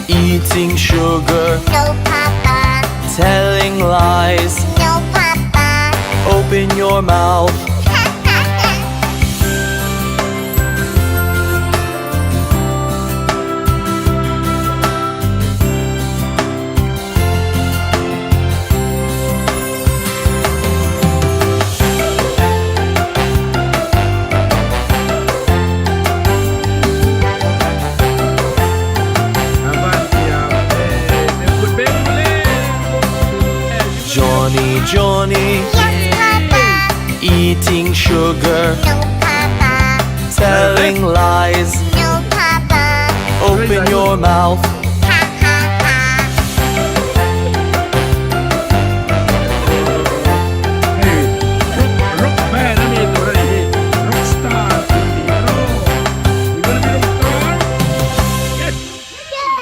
Eating sugar, No, Papa. telling lies. No, Papa. Open your mouth. Johnny, Johnny, Yes, Papa. eating sugar, No, Papa. telling lies. No, Papa. Open your mouth.